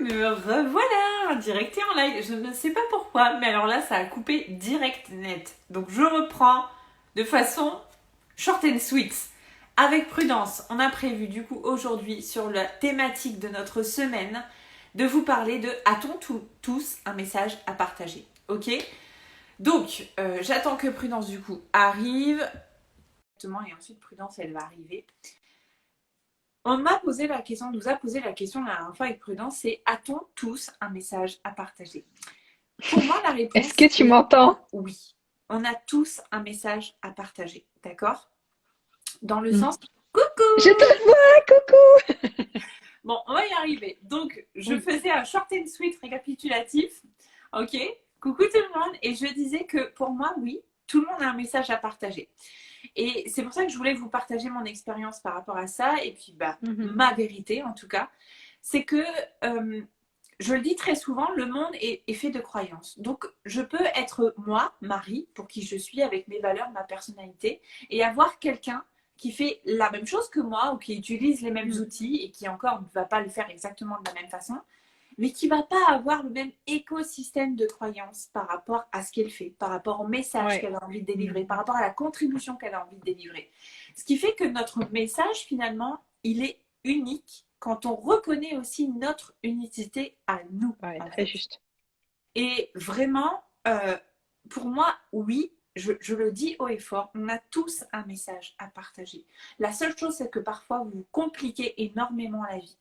me revoilà en direct et en live. Je ne sais pas pourquoi, mais alors là, ça a coupé direct net. Donc je reprends de façon short and sweet. Avec prudence, on a prévu du coup aujourd'hui sur la thématique de notre semaine de vous parler de a-t-on tous un message à partager. Ok. Donc j'attends que Prudence du coup arrive. Et ensuite Prudence elle va arriver. On m'a posé la question, nous a posé la question la dernière fois avec Prudence, c'est a-t-on tous un message à partager? Pour moi, la Est-ce réponse que tu est m'entends? oui. On a tous un message à partager, d'accord? Dans le Mm. sens coucou! Je te vois, coucou! Bon, on va y arriver. Donc, je Oui. faisais un short and sweet récapitulatif. Ok? Coucou tout le monde. Et je disais que pour moi, oui, tout le monde a un message à partager. Et c'est pour ça que je voulais vous partager mon expérience par rapport à ça. Et puis, Mhm. ma vérité, en tout cas, c'est que, je le dis très souvent, le monde est fait de croyances. Donc, je peux être moi, Marie, pour qui je suis, avec mes valeurs, ma personnalité, et avoir quelqu'un qui fait la même chose que moi ou qui utilise les mêmes Mm. outils et qui encore ne va pas le faire exactement de la même façon, mais qui va pas avoir le même écosystème de croyances par rapport à ce qu'elle fait, par rapport au message Ouais. qu'elle a envie de Mm. délivrer, par rapport à la contribution qu'elle a envie de délivrer. Ce qui fait que notre message, finalement, il est unique quand on reconnaît aussi notre unicité à nous, Ouais, en très fait. juste. Et vraiment, pour moi, oui, je le dis haut et fort, on a tous un message à partager. La seule chose, c'est que parfois, vous vous compliquez énormément la vie.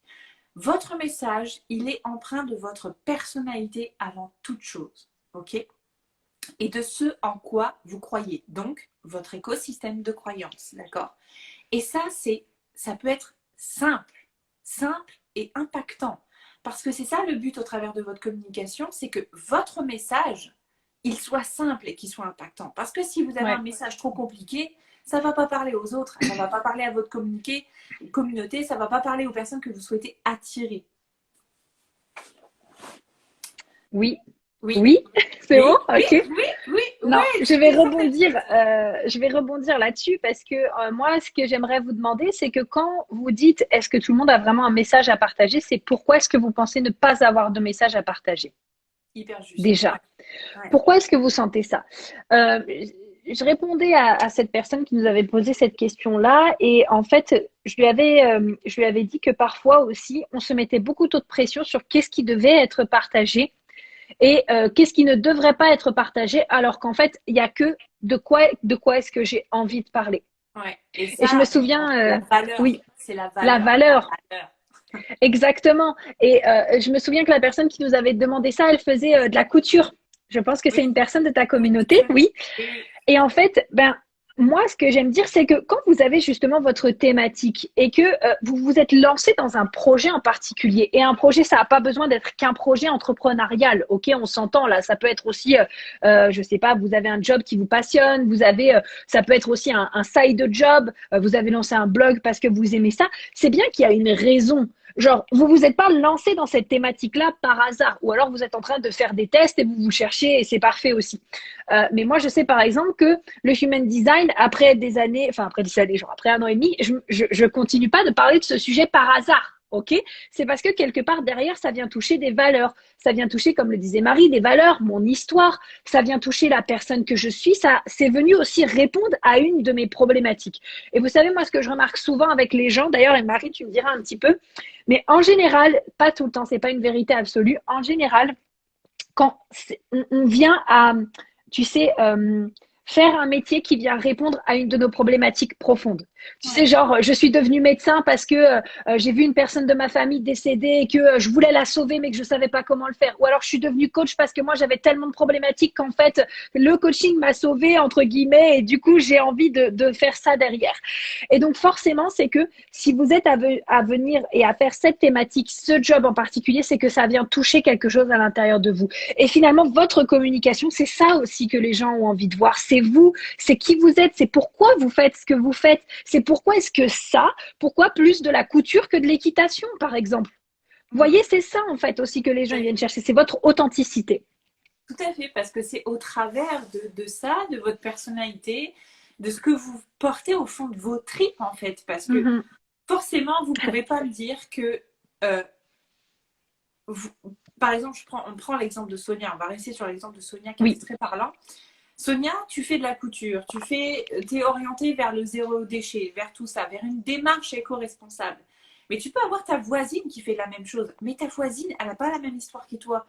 Votre message, il est empreint de votre personnalité avant toute chose, ok? Et de ce en quoi vous croyez, donc votre écosystème de croyances, d'accord? Et ça, ça peut être simple et impactant. Parce que c'est ça le but au travers de votre communication, c'est que votre message, il soit simple et qu'il soit impactant. Parce que si vous avez un Ouais. message trop compliqué, ça ne va pas parler aux autres, ça ne va pas parler à votre communauté, ça ne va pas parler aux personnes que vous souhaitez attirer. Oui. Oui, Oui, c'est bon, oui, oui, ok. oui, oui, Non, oui, ça fait... je vais rebondir là-dessus parce que moi, ce que j'aimerais vous demander, c'est que quand vous dites est-ce que tout le monde a vraiment un message à partager, c'est pourquoi est-ce que vous pensez ne pas avoir de message à partager Hyper juste. Ouais, déjà? ouais. Pourquoi est-ce que vous sentez ça? Euh, je répondais à cette personne qui nous avait posé cette question-là et en fait, je lui avais dit que parfois aussi, on se mettait beaucoup trop de pression sur qu'est-ce qui devait être partagé et qu'est-ce qui ne devrait pas être partagé, alors qu'en fait, il n'y a que de quoi est-ce que j'ai envie de parler. Ouais. Et Et je me ça, souviens, c'est la valeur. oui, C'est la la valeur. La valeur, valeur. exactement. Et je me souviens que la personne qui nous avait demandé ça, elle faisait de la couture. Je pense que c'est Oui, une personne de ta oui, communauté, oui. oui, oui. Et en fait, ben, moi, ce que j'aime dire, c'est que quand vous avez justement votre thématique et que vous vous êtes lancé dans un projet en particulier, et un projet, ça n'a pas besoin d'être qu'un projet entrepreneurial, ok, on s'entend là, ça peut être aussi, je sais pas, vous avez un job qui vous passionne, vous avez, ça peut être aussi un side job, vous avez lancé un blog parce que vous aimez ça, c'est bien qu'il y a une raison. Genre, vous vous êtes pas lancé dans cette thématique-là par hasard, ou alors vous êtes en train de faire des tests et vous cherchez et c'est parfait aussi. Mais moi, je sais par exemple que le human design, après des années, enfin après des années, genre après un an et demi, je continue pas de parler de ce sujet par hasard. Ok, c'est parce que quelque part derrière, ça vient toucher des valeurs, ça vient toucher, comme le disait Marie, des valeurs, mon histoire, ça vient toucher la personne que je suis, ça, c'est venu aussi répondre à une de mes problématiques. Et vous savez, moi, ce que je remarque souvent avec les gens, d'ailleurs, et Marie, tu me diras un petit peu, mais en général, pas tout le temps, c'est pas une vérité absolue. En général, quand on vient à, tu sais, faire un métier qui vient répondre à une de nos problématiques profondes. Tu sais, Ouais. genre, je suis devenue médecin parce que j'ai vu une personne de ma famille décédée et que je voulais la sauver, mais que je savais pas comment le faire. Ou alors, je suis devenue coach parce que moi, j'avais tellement de problématiques qu'en fait, le coaching m'a sauvée, entre guillemets, et du coup, j'ai envie de faire ça derrière. Et donc, forcément, c'est que si vous êtes à venir et à faire cette thématique, ce job en particulier, c'est que ça vient toucher quelque chose à l'intérieur de vous. Et finalement, votre communication, c'est ça aussi que les gens ont envie de voir. C'est vous, c'est qui vous êtes, c'est pourquoi vous faites ce que vous faites, c'est pourquoi est-ce que ça, pourquoi plus de la couture que de l'équitation, par exemple. Vous Mm. voyez, c'est ça en fait aussi que les gens viennent chercher, c'est votre authenticité. Tout à fait, parce que c'est au travers de ça, de votre personnalité, de ce que vous portez au fond de vos tripes, en fait. Parce que Mhm. forcément, vous ne pouvez pas me dire que euh, par exemple, on prend l'exemple de Sonia. On va rester sur l'exemple de Sonia qui Oui. est très parlant. Sonia, tu fais de la couture, tu es orientée vers le zéro déchet, vers tout ça, vers une démarche éco-responsable. Mais tu peux avoir ta voisine qui fait la même chose. Mais ta voisine, elle n'a pas la même histoire que toi.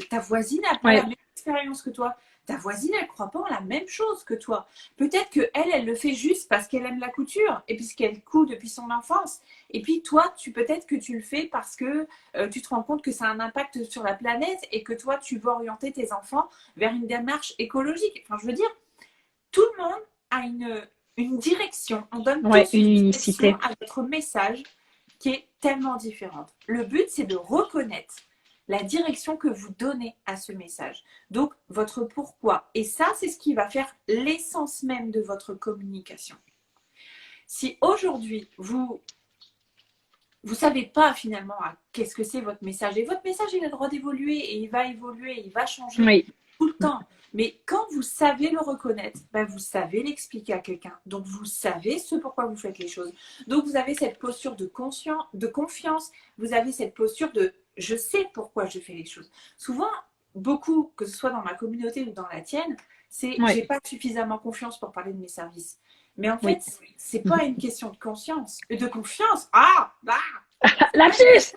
Ta voisine n'a pas la même expérience que toi. Ta voisine, elle ne croit pas en la même chose que toi. Peut-être qu'elle, elle le fait juste parce qu'elle aime la couture et puisqu'elle coud depuis son enfance. Et puis toi, peut-être que tu le fais parce que tu te rends compte que ça a un impact sur la planète et que toi, tu veux orienter tes enfants vers une démarche écologique. Enfin, je veux dire, tout le monde a une direction. On donne tous Une une unicité. direction à notre message qui est tellement différente. Le but, c'est de reconnaître la direction que vous donnez à ce message. Donc, votre pourquoi. Et ça, c'est ce qui va faire l'essence même de votre communication. Si aujourd'hui, vous savez pas finalement qu'est-ce que c'est votre message, et votre message, il a le droit d'évoluer, et il va évoluer, il va changer tout le temps. Mais quand vous savez le reconnaître, vous savez l'expliquer à quelqu'un. Donc, vous savez ce pourquoi vous faites les choses. Donc, vous avez cette posture de confiance. Vous avez cette posture de « je sais pourquoi je fais les choses ». Souvent, beaucoup, que ce soit dans ma communauté ou dans la tienne, c'est « j'ai pas suffisamment confiance pour parler de mes services ». Mais en fait, c'est pas une question de conscience, de confiance. Lapsus.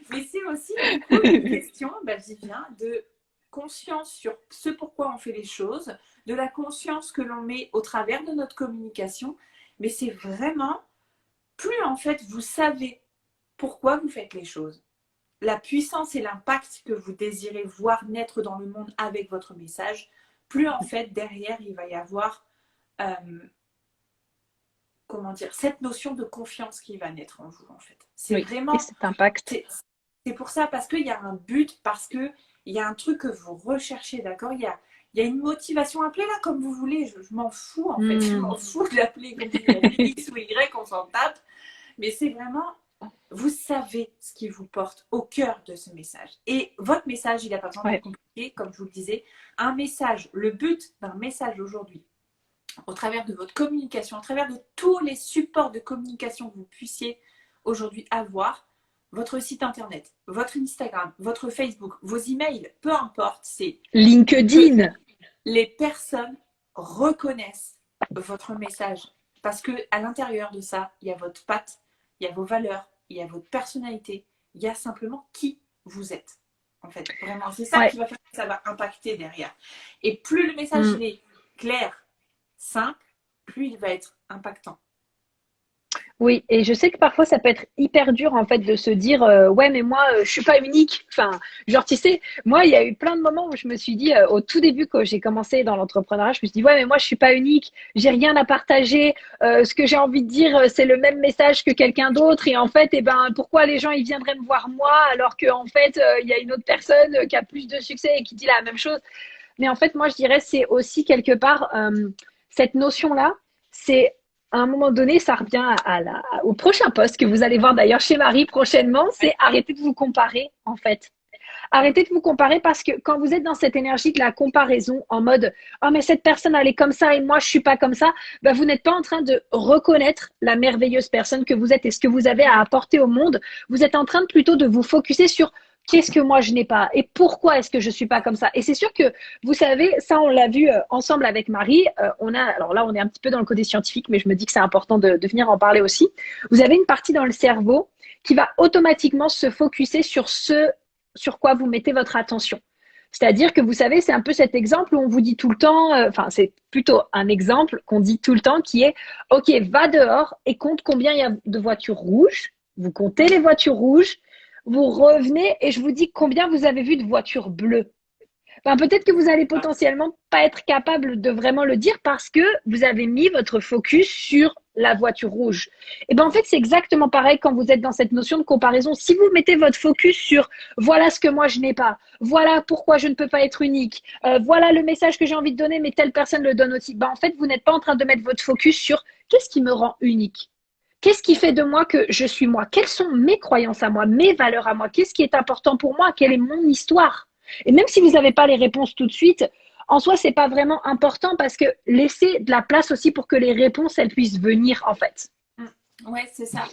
Mais c'est aussi du coup une question, j'y viens, de conscience sur ce pourquoi on fait les choses, de la conscience que l'on met au travers de notre communication. Mais c'est vraiment, plus en fait vous savez pourquoi vous faites les choses, la puissance et l'impact que vous désirez voir naître dans le monde avec votre message, plus en fait derrière il va y avoir cette notion de confiance qui va naître en vous en fait. C'est vraiment cet impact. C'est pour ça, parce qu'il y a un but, parce qu'il y a un truc que vous recherchez, d'accord, il y a une motivation, appelez-la comme vous voulez, je m'en fous en fait, je m'en fous de l'appeler comme vous voulez, X ou Y, on s'en tape, mais c'est vraiment, vous savez ce qui vous porte au cœur de ce message. Et votre message, il n'a pas besoin d'être compliqué, comme je vous le disais. Un message, le but d'un message aujourd'hui, au travers de votre communication, au travers de tous les supports de communication que vous puissiez aujourd'hui avoir, votre site internet, votre Instagram, votre Facebook, vos emails, peu importe, c'est LinkedIn. Les personnes reconnaissent votre message parce que à l'intérieur de ça, il y a votre patte, il y a vos valeurs, il y a votre personnalité, il y a simplement qui vous êtes. En fait, vraiment, c'est ça qui va faire que ça va impacter derrière. Et plus le message il est clair, simple, plus il va être impactant. Oui, et je sais que parfois ça peut être hyper dur en fait de se dire ouais mais moi je suis pas unique. Enfin, genre tu sais, moi il y a eu plein de moments où je me suis dit au tout début quand j'ai commencé dans l'entrepreneuriat, je me suis dit ouais mais moi je suis pas unique, j'ai rien à partager, ce que j'ai envie de dire c'est le même message que quelqu'un d'autre et en fait pourquoi les gens ils viendraient me voir moi alors que en fait il y a une autre personne qui a plus de succès et qui dit la même chose. Mais en fait moi je dirais c'est aussi quelque part cette notion-là, c'est à un moment donné, ça revient au prochain post que vous allez voir d'ailleurs chez Marie prochainement, c'est arrêtez de vous comparer en fait. Arrêtez de vous comparer parce que quand vous êtes dans cette énergie de la comparaison en mode « Oh mais cette personne elle est comme ça et moi je suis pas comme ça », vous n'êtes pas en train de reconnaître la merveilleuse personne que vous êtes et ce que vous avez à apporter au monde. Vous êtes en train plutôt de vous focuser sur qu'est-ce que moi je n'ai pas et pourquoi est-ce que je suis pas comme ça. Et c'est sûr que vous savez, ça on l'a vu ensemble avec Marie, alors là on est un petit peu dans le côté scientifique mais je me dis que c'est important de venir en parler aussi. Vous avez une partie dans le cerveau qui va automatiquement se focuser sur sur quoi vous mettez votre attention. C'est-à-dire que vous savez, c'est un peu cet exemple où on vous dit tout le temps, c'est plutôt un exemple qu'on dit tout le temps qui est « Ok, va dehors et compte combien il y a de voitures rouges. » Vous comptez les voitures rouges, vous revenez et je vous dis combien vous avez vu de voitures bleues. Peut-être que vous allez potentiellement pas être capable de vraiment le dire parce que vous avez mis votre focus sur la voiture rouge. Et en fait, c'est exactement pareil quand vous êtes dans cette notion de comparaison. Si vous mettez votre focus sur voilà ce que moi je n'ai pas, voilà pourquoi je ne peux pas être unique, voilà le message que j'ai envie de donner, mais telle personne le donne aussi. En fait, vous n'êtes pas en train de mettre votre focus sur qu'est-ce qui me rend unique. Qu'est-ce qui fait de moi que je suis moi? Quelles sont mes croyances à moi, mes valeurs à moi? Qu'est-ce qui est important pour moi? Quelle est mon histoire? Et même si vous n'avez pas les réponses tout de suite, en soi, c'est pas vraiment important parce que laissez de la place aussi pour que les réponses, elles puissent venir, en fait. Ouais, c'est ça.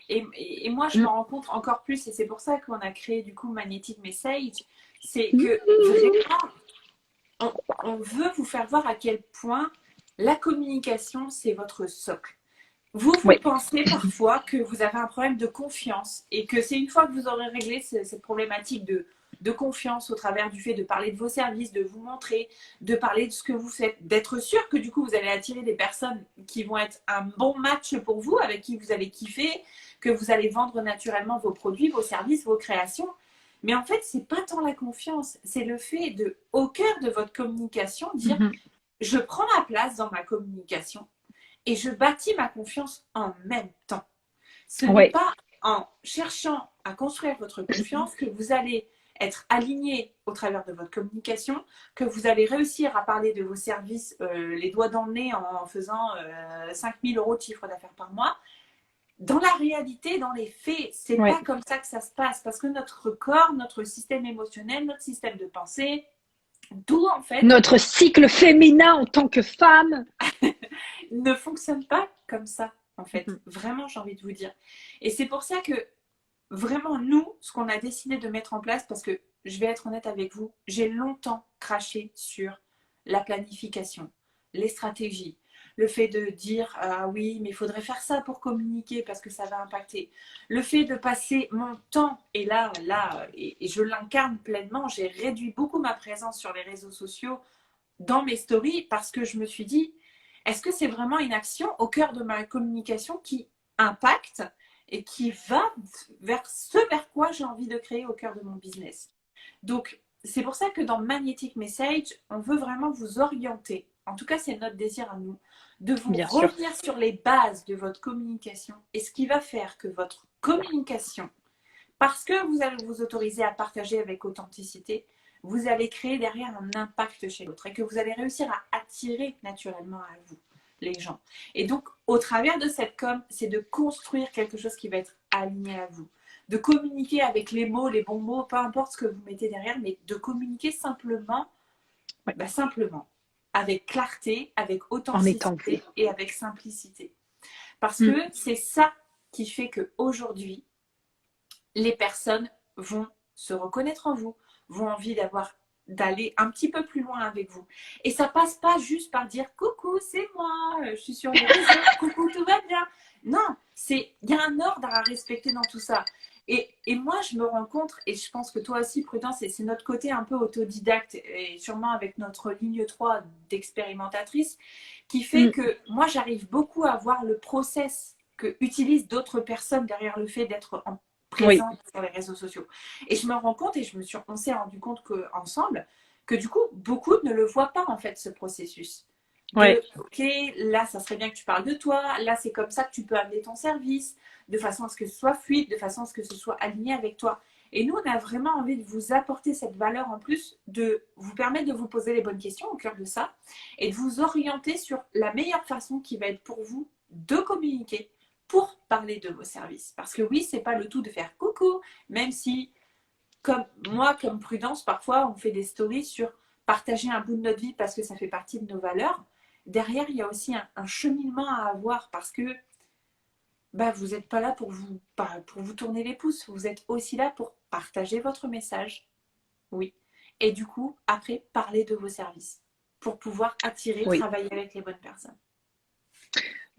Et moi, je me Mm. rends compte encore plus, et c'est pour ça qu'on a créé du coup Magnetic Message, c'est que vraiment, on veut vous faire voir à quel point la communication, c'est votre socle. Vous Oui. pensez parfois que vous avez un problème de confiance et que c'est une fois que vous aurez réglé cette problématique de confiance au travers du fait de parler de vos services, de vous montrer, de parler de ce que vous faites, d'être sûr que du coup vous allez attirer des personnes qui vont être un bon match pour vous, avec qui vous allez kiffer, que vous allez vendre naturellement vos produits, vos services, vos créations. Mais en fait, c'est pas tant la confiance, c'est le fait de, au cœur de votre communication, dire Mhm. je prends ma place dans ma communication et je bâtis ma confiance en même temps. Ce n'est Oui. pas en cherchant à construire votre confiance que vous allez être aligné au travers de votre communication, que vous allez réussir à parler de vos services les doigts dans le nez en faisant 5 000 euros de chiffre d'affaires par mois. Dans la réalité, dans les faits, c'est Oui. pas comme ça que ça se passe parce que notre corps, notre système émotionnel, notre système de pensée, tout en fait Notre cycle féminin en tant que femme. ne fonctionne pas comme ça, en fait. Mhm. Vraiment, j'ai envie de vous dire. Et c'est pour ça que, vraiment, nous, ce qu'on a décidé de mettre en place, parce que je vais être honnête avec vous, j'ai longtemps craché sur la planification, les stratégies, le fait de dire ah oui, mais il faudrait faire ça pour communiquer parce que ça va impacter. Le fait de passer mon temps, et je l'incarne pleinement, j'ai réduit beaucoup ma présence sur les réseaux sociaux dans mes stories parce que je me suis dit, est-ce que c'est vraiment une action au cœur de ma communication qui impacte et qui va vers ce vers quoi j'ai envie de créer au cœur de mon business? Donc, c'est pour ça que dans Magnetic Message, on veut vraiment vous orienter. En tout cas, c'est notre désir à nous, de vous Bien sûr. revenir sur les bases de votre communication et ce qui va faire que votre communication, parce que vous allez vous autoriser à partager avec authenticité, vous allez créer derrière un impact chez l'autre et que vous allez réussir à attirer naturellement à vous les gens. Et donc, au travers de cette com, c'est de construire quelque chose qui va être aligné à vous. De communiquer avec les mots, les bons mots, peu importe ce que vous mettez derrière, mais de communiquer simplement, Ouais. simplement, avec clarté, avec En étant vous. authenticité et avec simplicité. Parce que Mm. c'est ça qui fait qu'aujourd'hui, les personnes vont se reconnaître en vous, vont envie d'aller un petit peu plus loin avec vous. Et ça passe pas juste par dire coucou, c'est moi, je suis sur les réseaux, coucou, tout va bien. Non, il y a un ordre à respecter dans tout ça. Et moi, je me rencontre, et je pense que toi aussi, Prudence, et c'est notre côté un peu autodidacte, et sûrement avec notre ligne 3 d'expérimentatrice, qui fait Mm. que moi, j'arrive beaucoup à voir le process que utilisent d'autres personnes derrière le fait d'être en Oui. présente sur les réseaux sociaux. Et je me rends compte, et on s'est rendu compte ensemble, que du coup, beaucoup ne le voient pas en fait ce processus. Ouais. Ok, là, ça serait bien que tu parles de toi, là, c'est comme ça que tu peux amener ton service, de façon à ce que ce soit fluide, de façon à ce que ce soit aligné avec toi. Et nous, on a vraiment envie de vous apporter cette valeur en plus, de vous permettre de vous poser les bonnes questions au cœur de ça, et de vous orienter sur la meilleure façon qui va être pour vous de communiquer pour parler de vos services. Parce que oui, c'est pas le tout de faire coucou, même si, comme moi, comme Prudence, parfois, on fait des stories sur partager un bout de notre vie parce que ça fait partie de nos valeurs. Derrière, il y a aussi un cheminement à avoir parce que vous n'êtes pas là pour vous tourner les pouces. Vous êtes aussi là pour partager votre message. Oui. Et du coup, après, parler de vos services pour pouvoir attirer, Oui. travailler avec les bonnes personnes.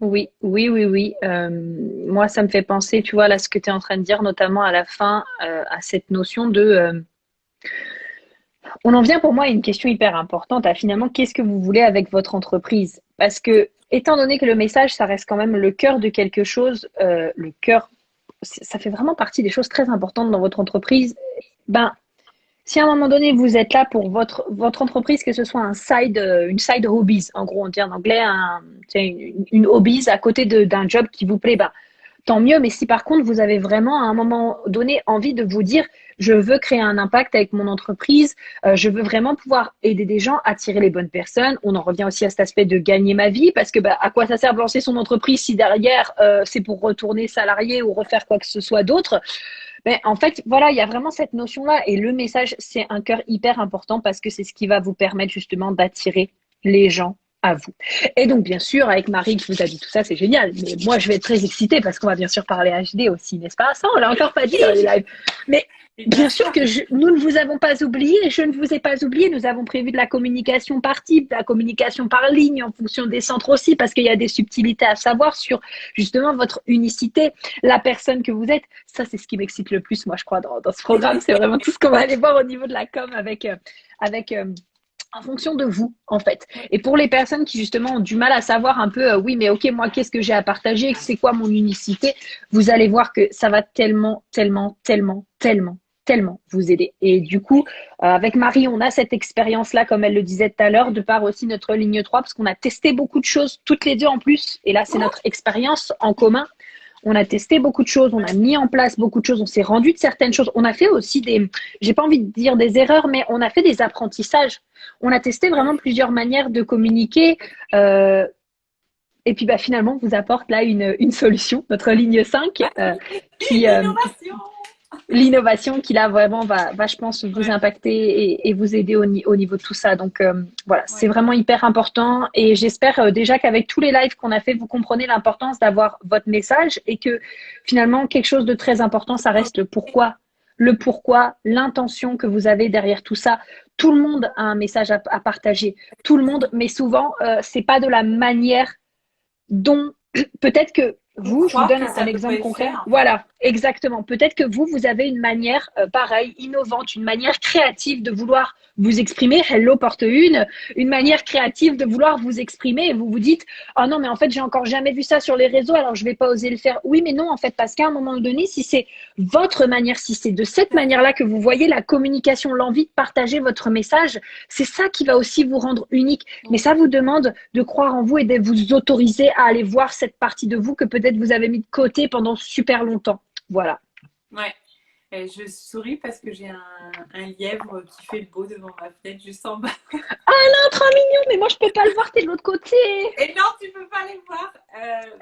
Oui, oui, oui, oui. Moi, ça me fait penser, tu vois, là, ce que tu es en train de dire, notamment à la fin, à cette notion de on en vient pour moi à une question hyper importante, à finalement, qu'est-ce que vous voulez avec votre entreprise? Parce que, étant donné que le message, ça reste quand même le cœur de quelque chose, le cœur, ça fait vraiment partie des choses très importantes dans votre entreprise. Ben, si à un moment donné, vous êtes là pour votre entreprise, que ce soit une side hobbies, en gros, on dit en anglais, une hobbies à côté d'un job qui vous plaît, ben, tant mieux. Mais si par contre, vous avez vraiment à un moment donné envie de vous dire, je veux créer un impact avec mon entreprise, je veux vraiment pouvoir aider des gens, attirer les bonnes personnes. On en revient aussi à cet aspect de gagner ma vie, parce que à quoi ça sert de lancer son entreprise si derrière, c'est pour retourner salarié ou refaire quoi que ce soit d'autre. Mais en fait, voilà, il y a vraiment cette notion-là. Et le message, c'est un cœur hyper important parce que c'est ce qui va vous permettre justement d'attirer les gens à vous. Et donc, bien sûr, avec Marie qui vous a dit tout ça, c'est génial. Mais moi, je vais être très excitée parce qu'on va bien sûr parler HD aussi, n'est-ce pas? Ça, on l'a encore pas dit dans les lives. Mais Et bien bien sûr sûr. que nous ne vous avons pas oublié, je ne vous ai pas oublié. Nous avons prévu de la communication par type, de la communication par ligne en fonction des centres aussi, parce qu'il y a des subtilités à savoir sur justement votre unicité, la personne que vous êtes. Ça, c'est ce qui m'excite le plus, moi, je crois, dans ce programme. C'est vraiment tout ce qu'on va aller voir au niveau de la com avec en fonction de vous, en fait. Oui. Et pour les personnes qui, justement, ont du mal à savoir un peu, oui, mais ok, moi, qu'est-ce que j'ai à partager? C'est quoi mon unicité? Vous allez voir que ça va tellement, tellement, tellement, tellement, tellement vous aider. Et du coup, avec Marie, on a cette expérience-là, comme elle le disait tout à l'heure, de par aussi notre ligne 3, parce qu'on a testé beaucoup de choses, toutes les deux en plus. Et là, c'est notre expérience en commun. On a testé beaucoup de choses, on a mis en place beaucoup de choses, on s'est rendu de certaines choses. On a fait aussi j'ai pas envie de dire des erreurs, mais on a fait des apprentissages. On a testé vraiment plusieurs manières de communiquer. Euh, et puis bah, finalement, on vous apporte là une solution, notre ligne 5, qui, L'innovation. l'innovation qui là vraiment va, je pense, vous Ouais. impacter et vous aider au niveau de tout ça. Donc voilà, c'est Ouais. vraiment hyper important et j'espère déjà qu'avec tous les lives qu'on a fait, vous comprenez l'importance d'avoir votre message et que finalement quelque chose de très important, ça reste le pourquoi, l'intention que vous avez derrière tout ça. Tout le monde a un message à partager, tout le monde, mais souvent c'est pas de la manière dont peut-être que On vous, je vous croit donne que un ça doit exemple être fait, concret. en fait. Voilà, exactement. Peut-être que vous avez une manière pareille, innovante, une manière créative de vouloir vous exprimer. Hello porte une manière créative de vouloir vous exprimer et vous vous dites, oh non, mais en fait, j'ai encore jamais vu ça sur les réseaux, alors je vais pas oser le faire. Oui, mais non, en fait, parce qu'à un moment donné, si c'est votre manière, si c'est de cette manière-là que vous voyez la communication, l'envie de partager votre message, c'est ça qui va aussi vous rendre unique. Mais ça vous demande de croire en vous et de vous autoriser à aller voir cette partie de vous que peut-être vous avez mis de côté pendant super longtemps. Voilà. Ouais. Et je souris parce que j'ai un lièvre qui fait le beau devant ma fenêtre juste en bas. Ah là, trop mignon, mais moi je peux pas le voir, t'es de l'autre côté. Et non, tu peux pas les voir.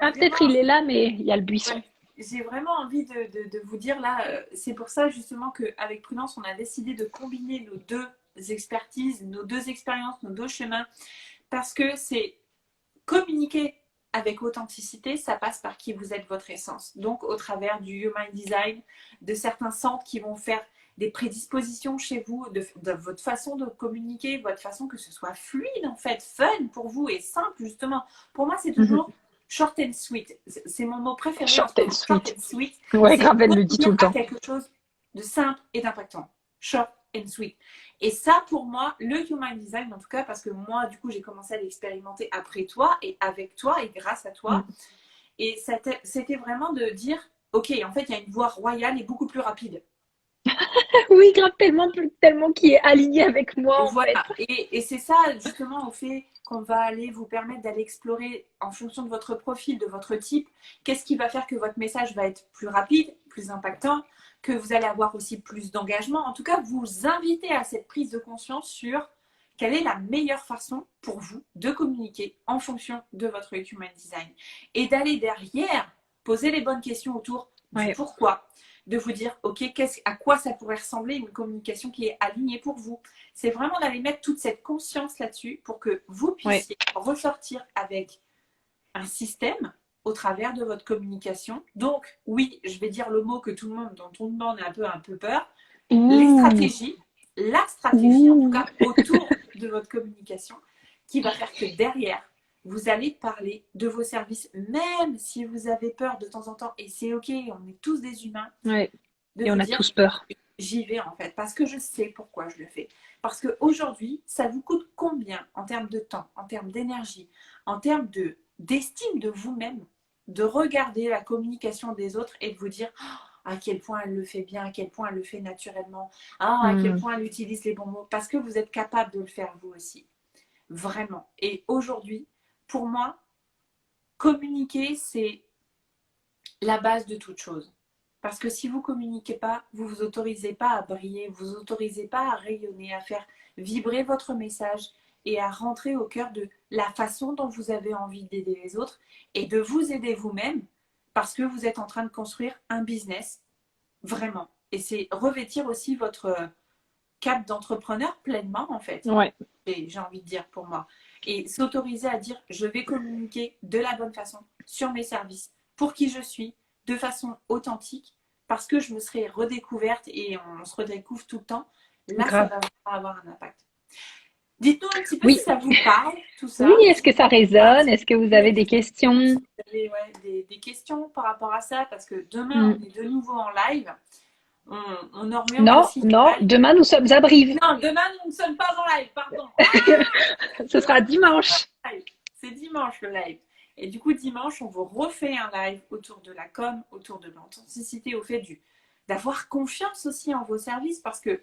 Ah, peut-être Vraiment, il est là, mais il y a le buisson. ouais. J'ai vraiment envie de vous dire là, c'est pour ça justement qu'avec Prudence, on a décidé de combiner nos deux expertises, nos deux expériences, nos deux chemins, parce que c'est communiquer avec authenticité, ça passe par qui vous êtes, votre essence. Donc, au travers du Human Design, de certains centres qui vont faire des prédispositions chez vous, de votre façon de communiquer, votre façon que ce soit fluide, en fait, fun pour vous et simple, justement. Pour moi, c'est toujours short and sweet. C'est mon mot préféré en ce Short and moment. Short sweet. and sweet, Ouais, c'est grave, elle le dit tout revenir le à temps. quelque chose de simple et d'impactant. Short and sweet. Et ça, pour moi, le Human Design, en tout cas, parce que moi, du coup, j'ai commencé à l'expérimenter après toi et avec toi et grâce à toi. Et c'était vraiment de dire, OK, en fait, il y a une voie royale et beaucoup plus rapide. Oui, grave, tellement, tellement qui est aligné avec moi en Voilà. fait. Et c'est ça, justement, au fait qu'on va aller vous permettre d'aller explorer en fonction de votre profil, de votre type, qu'est-ce qui va faire que votre message va être plus rapide, plus impactant, que vous allez avoir aussi plus d'engagement. En tout cas, vous invitez à cette prise de conscience sur quelle est la meilleure façon pour vous de communiquer en fonction de votre Human Design. Et d'aller derrière poser les bonnes questions autour du Ouais. pourquoi, de vous dire, OK, à quoi ça pourrait ressembler une communication qui est alignée pour vous. C'est vraiment d'aller mettre toute cette conscience là-dessus pour que vous Ouais. puissiez ressortir avec un système au travers de votre communication. Donc, oui, je vais dire le mot que dont tout le monde a un peu peur, les Ouh. stratégies, la stratégie en tout Ouh. cas autour de votre communication qui va faire que derrière, vous allez parler de vos services, même si vous avez peur de temps en temps, et c'est OK, on est tous des humains, Ouais. de Et vous on a dire, tous peur. j'y vais en fait, parce que je sais pourquoi je le fais. Parce qu'aujourd'hui, ça vous coûte combien en termes de temps, en termes d'énergie, en termes d'estime de vous-même, de regarder la communication des autres et de vous dire, à quel point elle le fait bien, à quel point elle le fait naturellement, à quel Mm. point elle utilise les bons mots, parce que vous êtes capable de le faire vous aussi. Vraiment. Et aujourd'hui, pour moi, communiquer, c'est la base de toute chose. Parce que si vous ne communiquez pas, vous ne vous autorisez pas à briller, vous ne vous autorisez pas à rayonner, à faire vibrer votre message et à rentrer au cœur de la façon dont vous avez envie d'aider les autres et de vous aider vous-même parce que vous êtes en train de construire un business, vraiment. Et c'est revêtir aussi votre cap d'entrepreneur pleinement, en fait. Ouais. J'ai envie de dire pour moi. et s'autoriser à dire je vais communiquer de la bonne façon sur mes services, pour qui je suis, de façon authentique, parce que je me serai redécouverte et on se redécouvre tout le temps. Là, ça Grave. va vraiment avoir un impact. Dites-nous un petit peu si Oui. ça vous parle, tout Oui, ça. est-ce que ça résonne? Est-ce que vous avez des questions? Si vous avez des questions par rapport à ça, parce que demain, Hmm. on est de nouveau en live. On oriente Non, aussi non, les lives. demain nous sommes à Brive. Non, demain, nous ne sommes pas en live, pardon. Ce sera dimanche. C'est dimanche le live. Et du coup, dimanche, on vous refait un live autour de la com, autour de l'authenticité, au fait d'avoir confiance aussi en vos services, parce que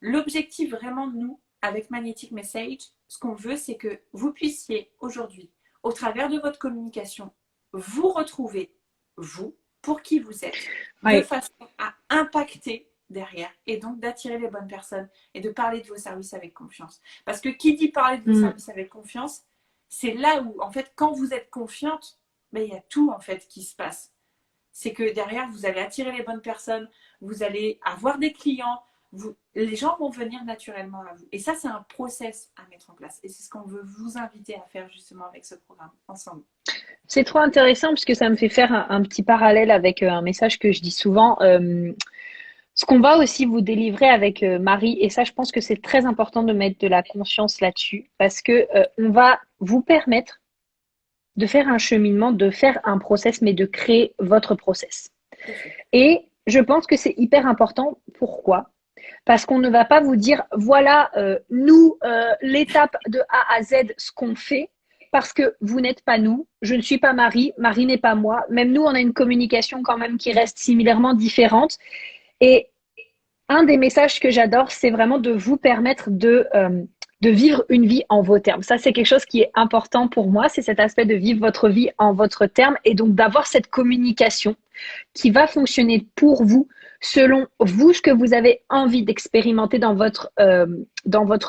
l'objectif vraiment de nous, avec Magnetic Message, ce qu'on veut, c'est que vous puissiez aujourd'hui, au travers de votre communication, vous retrouver, vous, pour qui vous êtes, de Oui. façon à impacter derrière et donc d'attirer les bonnes personnes et de parler de vos services avec confiance. Parce que qui dit parler de vos Hmm. services avec confiance, c'est là où, en fait, quand vous êtes confiante, ben, il y a tout, en fait, qui se passe. C'est que derrière, vous allez attirer les bonnes personnes, vous allez avoir des clients, les gens vont venir naturellement à vous. Et ça, c'est un process à mettre en place. Et c'est ce qu'on veut vous inviter à faire justement avec ce programme ensemble. C'est trop intéressant parce que ça me fait faire un petit parallèle avec un message que je dis souvent. Ce qu'on va aussi vous délivrer avec Marie, et ça, je pense que c'est très important de mettre de la conscience là-dessus, parce que on va vous permettre de faire un cheminement, de faire un process, mais de créer votre process. Tout à fait. Et je pense que c'est hyper important. Pourquoi? Parce qu'on ne va pas vous dire, voilà, nous, l'étape de A à Z, ce qu'on fait, parce que vous n'êtes pas nous, je ne suis pas Marie, Marie n'est pas moi. Même nous, on a une communication quand même qui reste similairement différente. Et un des messages que j'adore, c'est vraiment de vous permettre de vivre une vie en vos termes. Ça, c'est quelque chose qui est important pour moi, c'est cet aspect de vivre votre vie en votre terme et donc d'avoir cette communication qui va fonctionner pour vous selon vous ce que vous avez envie d'expérimenter dans votre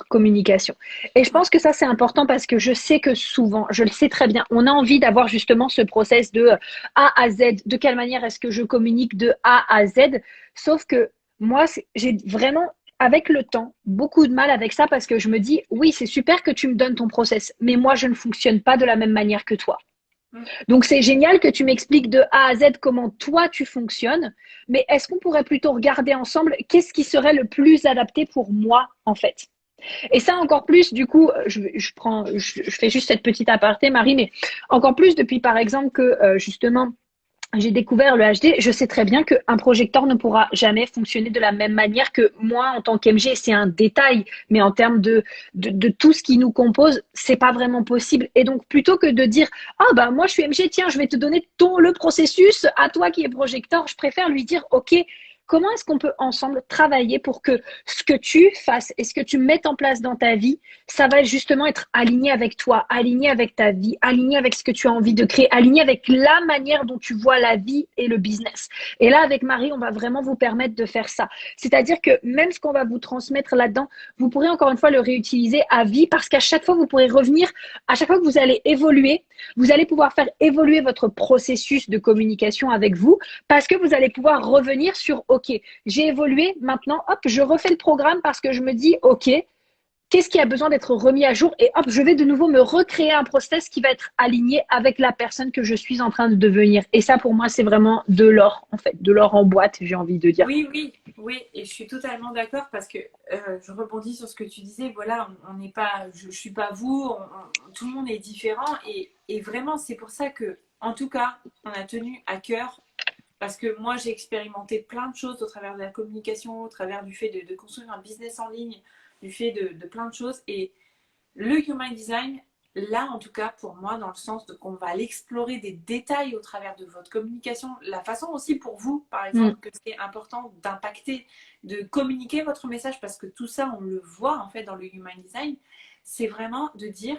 communication. Et je pense que ça, c'est important parce que je sais que souvent, je le sais très bien, on a envie d'avoir justement ce process de A à Z. De quelle manière est-ce que je communique de A à Z? Sauf que moi, j'ai vraiment avec le temps, beaucoup de mal avec ça parce que je me dis, oui, c'est super que tu me donnes ton process, mais moi, je ne fonctionne pas de la même manière que toi. Donc, c'est génial que tu m'expliques de A à Z comment toi tu fonctionnes, mais est-ce qu'on pourrait plutôt regarder ensemble qu'est-ce qui serait le plus adapté pour moi, en fait? Et ça, encore plus, du coup, je fais juste cette petite aparté, Marie, mais encore plus depuis, par exemple, que justement, j'ai découvert le HD, je sais très bien qu'un projecteur ne pourra jamais fonctionner de la même manière que moi en tant qu'MG. C'est un détail, mais en termes de tout ce qui nous compose, c'est pas vraiment possible. Et donc, plutôt que de dire, ah bah moi je suis MG, tiens, je vais te donner le processus à toi qui est projecteur, je préfère lui dire, ok, comment est-ce qu'on peut ensemble travailler pour que ce que tu fasses et ce que tu mettes en place dans ta vie, ça va justement être aligné avec toi, aligné avec ta vie, aligné avec ce que tu as envie de créer, aligné avec la manière dont tu vois la vie et le business. Et là, avec Marie, on va vraiment vous permettre de faire ça. C'est-à-dire que même ce qu'on va vous transmettre là-dedans, vous pourrez encore une fois le réutiliser à vie parce qu'à chaque fois, vous pourrez revenir, à chaque fois que vous allez évoluer, vous allez pouvoir faire évoluer votre processus de communication avec vous parce que vous allez pouvoir revenir sur, OK, j'ai évolué, maintenant, hop, je refais le programme parce que je me dis, OK, qu'est-ce qui a besoin d'être remis à jour et hop, je vais de nouveau me recréer un process qui va être aligné avec la personne que je suis en train de devenir. Et ça, pour moi, c'est vraiment de l'or, en fait, de l'or en boîte, j'ai envie de dire. Oui, oui, oui, et je suis totalement d'accord parce que je rebondis sur ce que tu disais. Voilà, on n'est pas, je suis pas vous, tout le monde est différent et vraiment, c'est pour ça que, en tout cas, on a tenu à cœur parce que moi, j'ai expérimenté plein de choses au travers de la communication, au travers du fait de construire un business en ligne, du fait de plein de choses. Et le Human Design, là, en tout cas, pour moi, dans le sens qu'on va aller explorer des détails au travers de votre communication, la façon aussi pour vous, par exemple, que c'est important d'impacter, de communiquer votre message, parce que tout ça, on le voit en fait dans le Human Design, c'est vraiment de dire,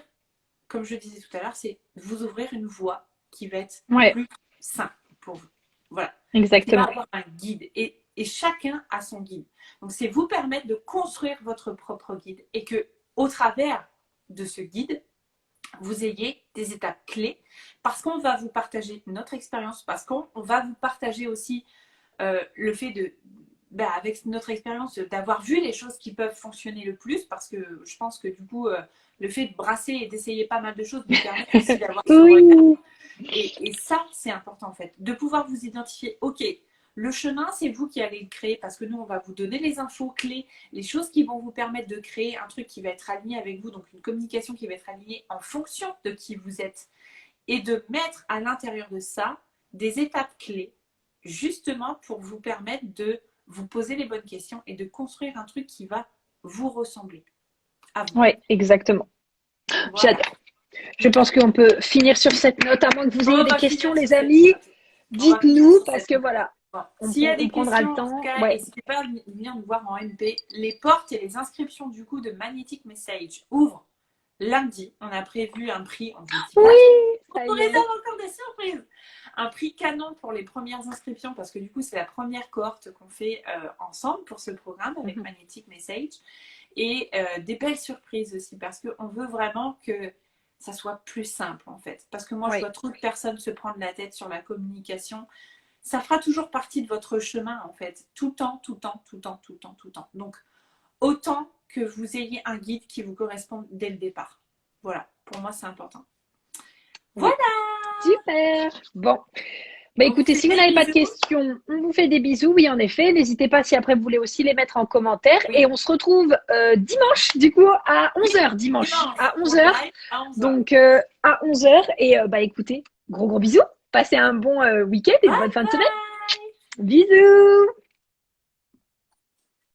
comme je disais tout à l'heure, c'est vous ouvrir une voie qui va être Ouais, plus simple pour vous. Voilà. Qui va exactement. avoir un guide. Et chacun a son guide. Donc, c'est vous permettre de construire votre propre guide et que, au travers de ce guide, vous ayez des étapes clés parce qu'on va vous partager notre expérience, parce qu'on va vous partager aussi le fait avec notre expérience, d'avoir vu les choses qui peuvent fonctionner le plus, parce que je pense que du coup, le fait de brasser et d'essayer pas mal de choses nous permet aussi d'avoir ce regard. Oui, Et ça, c'est important en fait, de pouvoir vous identifier. Ok, le chemin, c'est vous qui allez le créer, parce que nous, on va vous donner les infos clés, les choses qui vont vous permettre de créer un truc qui va être aligné avec vous, donc une communication qui va être alignée en fonction de qui vous êtes, et de mettre à l'intérieur de ça des étapes clés, justement pour vous permettre de vous poser les bonnes questions et de construire un truc qui va vous ressembler à vous. ouais, exactement. Voilà. J'adore. Je pense qu'on peut finir sur cette note, à moins que vous ayez On des va questions, finir sur les cette amis. note. On va finir Dites-nous, sur parce cette que note. voilà, Bon. S'il y a on des prendra questions, le en tout temps. cas, Ouais. n'hésitez pas à venir nous voir en MP. Les portes et les inscriptions du coup de Magnetic Message ouvrent lundi. On a prévu un prix, on ne vous dit pas. Oui, ça On y est. réserve encore des surprises. Un prix canon pour les premières inscriptions, parce que du coup, c'est la première cohorte qu'on fait ensemble pour ce programme avec Magnetic Message. Et des belles surprises aussi, parce qu'on veut vraiment que ça soit plus simple en fait. Parce que moi, je Oui. vois trop de personnes se prendre la tête sur la communication. Ça fera toujours partie de votre chemin en fait, tout le temps, tout le temps, tout le temps, tout le temps, tout le temps. Donc, autant que vous ayez un guide qui vous corresponde dès le départ. Voilà, pour moi, c'est important. Voilà. Super. Bon. Bah On vous écoutez, fait si vous des n'avez pas de bisous. questions, on vous fait des bisous. Oui, en effet. N'hésitez pas si après vous voulez aussi les mettre en commentaire. Oui. Et on se retrouve dimanche, du coup, à 11h. Dimanche, à Pour 11h. live à 11h. Donc, à 11h. Et bah écoutez, gros bisous. Passez un bon week-end et une Bye bonne fin de semaine. bye. Bisous.